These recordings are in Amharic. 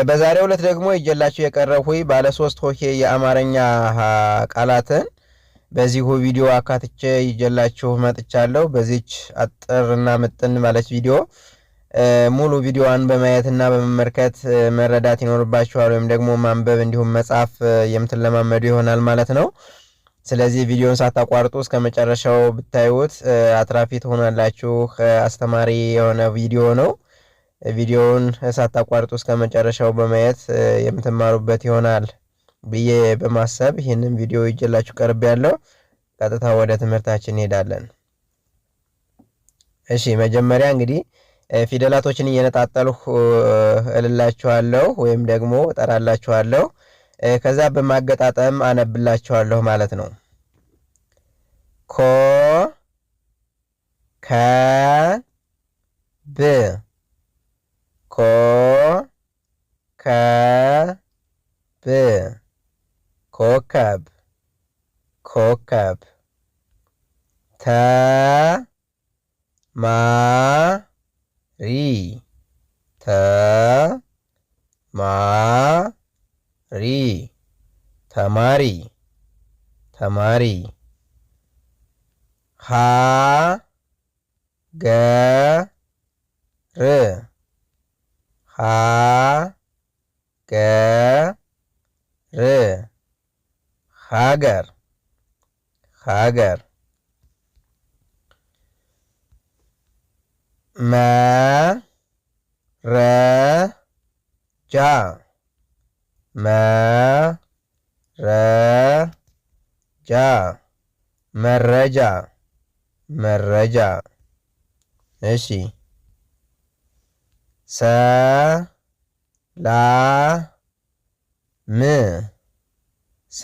በዛሬው ዕለት ደግሞ ይዤላችሁ የቀረብኩኝ ባለ 3 ሆሄ የአማርኛ ቃላትን በዚሁ ቪዲዮ አካትቼ ይዤላችሁ መጥቻለሁ። በዚች አጥርና ምጥን ማለት ቪዲዮ ሙሉ ቪዲዮዋን በማየትና በመመልከት መረዳት ይኖርባችኋል፣ ወይም ደግሞ ማንበብ እንዲሁም መጻፍ የምትለማመዱ ይሆናል ማለት ነው። ስለዚህ ቪዲዮን ሳታቋርጡ እስከ መጨረሻው ብታዩት አትራፊ ትሆናላችሁ። አስተማሪ የሆነ ቪዲዮ ነው። ቪዲዮውን ሳታቋርጡ እስከ መጨረሻው በማየት የምትማሩበት ይሆናል ብዬ በማሰብ ይህንን ቪዲዮ ይዤላችሁ ቀርቤያለሁ። ቀጥታ ወደ ትምህርታችን እንሄዳለን። እሺ፣ መጀመሪያ እንግዲህ ፊደላቶችን እየነጣጠልሁ እልላችኋለሁ ወይም ደግሞ እጠራላችኋለሁ። ከዛ በማገጣጠም አነብላችኋለሁ ማለት ነው። ኮ ከ ብ ኮ ከ ብ ኮከብ ኮከብ ተ ማ ሪ ተ ማ ሪ ተማሪ ተማሪ ሀ ገ ር ሀ ገ ር ሀገር ሀገር መ ረ ጃ መ ረ ጃ መረጃ መረጃ። እሺ፣ ሰ ላ ም ሰ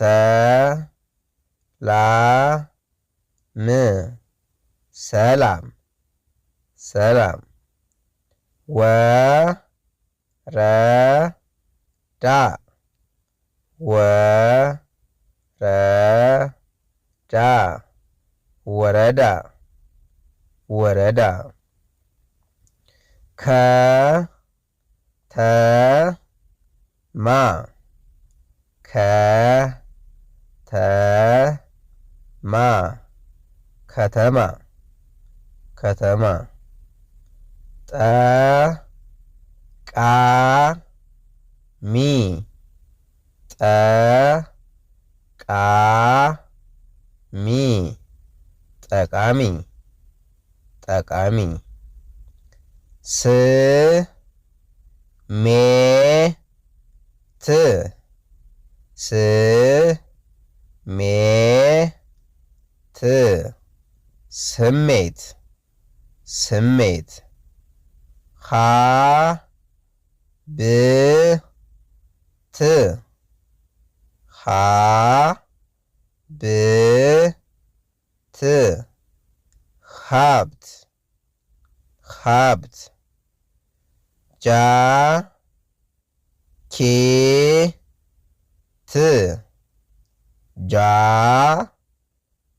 ላ ም ሰላም ሰላም። ወ ረ ዳ ወ ረ ዳ ወረዳ ወረዳ። ከ ተ ማ ከ ተ ማ ከተማ ከተማ። ጠ ቃ ሚ ጠ ቃ ሚ ጠቃሚ ጠቃሚ። ስ ሜ ት ስ ሜ ት ስሜት ስሜት። ሀ ብ ት ሀ ብ ት ሀብት ሀብት። ጃ ኬ ት ጃ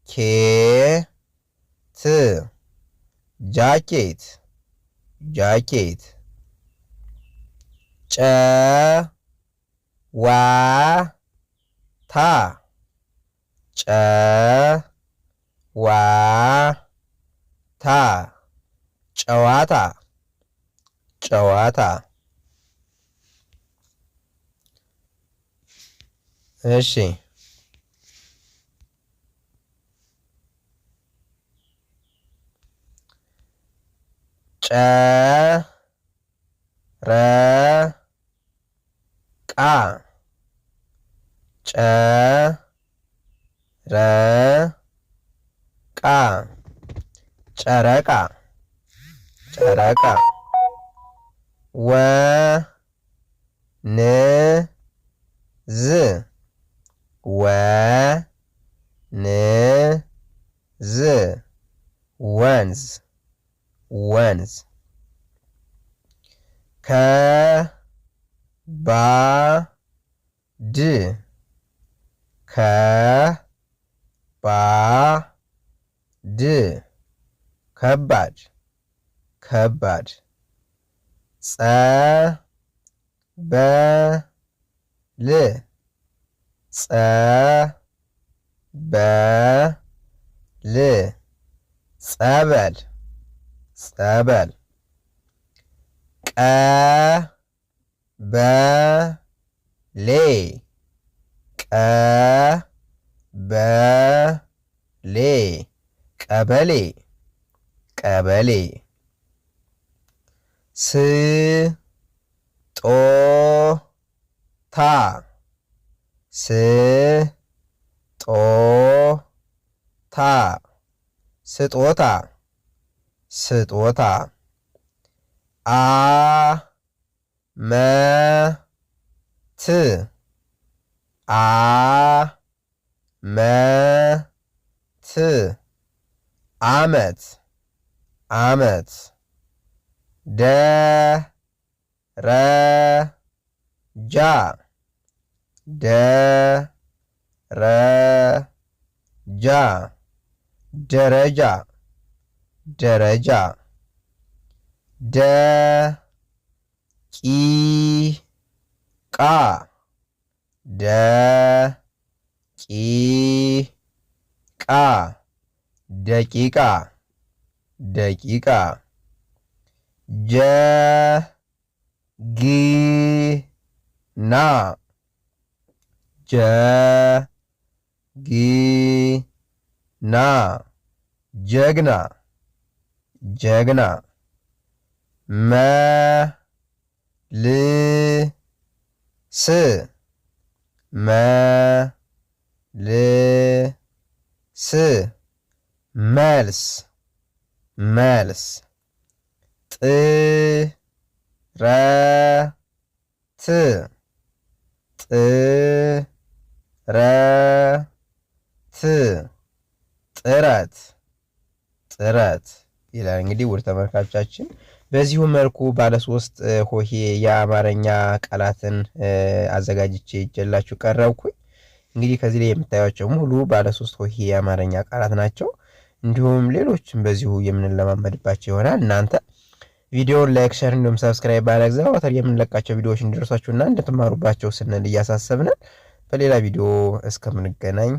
ኬ ት ጃኬት ጃኬት። ጨ ዋ ታ ጨ ዋ ታ ጨዋታ ጨዋታ። እሺ፣ ጨ ረ ቃ ጨ ረ ቃ ጨረቃ ጨረቃ። ወ ን ዝ ወ ን ዝ ወንዝ ወንዝ። ከ ባ ድ ከ ባ ድ ከባድ ከባድ። ጸ በል ጸበል ጸበል ጸበል ቀበሌ ቀበሌ ቀበሌ ቀበሌ ስጦታ ስጦታ ስጦታ ስጦታ አመት አመት አመት አመት ደረጃ ደረጃ ደረጃ ደረጃ ደቂቃ ደቂቃ ደቂቃ ደቂቃ ጀግና ጀግና ጀግና ጀግና መልስ መልስ መልስ መልስ ጥረት ጥረት ጥረት ጥረት ይላል። እንግዲህ ውድ ተመልካቾቻችን በዚሁ መልኩ ባለ 3 ሆሄ የአማርኛ ቃላትን አዘጋጅቼ ይዤላችሁ ቀረብኩኝ። እንግዲህ ከዚህ ላይ የምታዩቸው ሙሉ ባለ 3 ሆሄ የአማርኛ ቃላት ናቸው። እንዲሁም ሌሎችም በዚሁ የምንለማመድባቸው ይሆናል። እናንተ ቪዲዮውን ላይክ፣ ሼር እንዲሁም ሰብስክራይብ ባድረግ ዘወትር የምንለቃቸው ቪዲዮዎች እንዲደርሷችሁና እንድትማሩባቸው ስንል እያሳሰብን በሌላ ቪዲዮ እስከምንገናኝ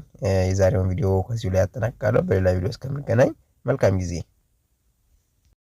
የዛሬውን ቪዲዮ ከዚሁ ላይ አጠናቅቃለሁ። በሌላ ቪዲዮ እስከምንገናኝ መልካም ጊዜ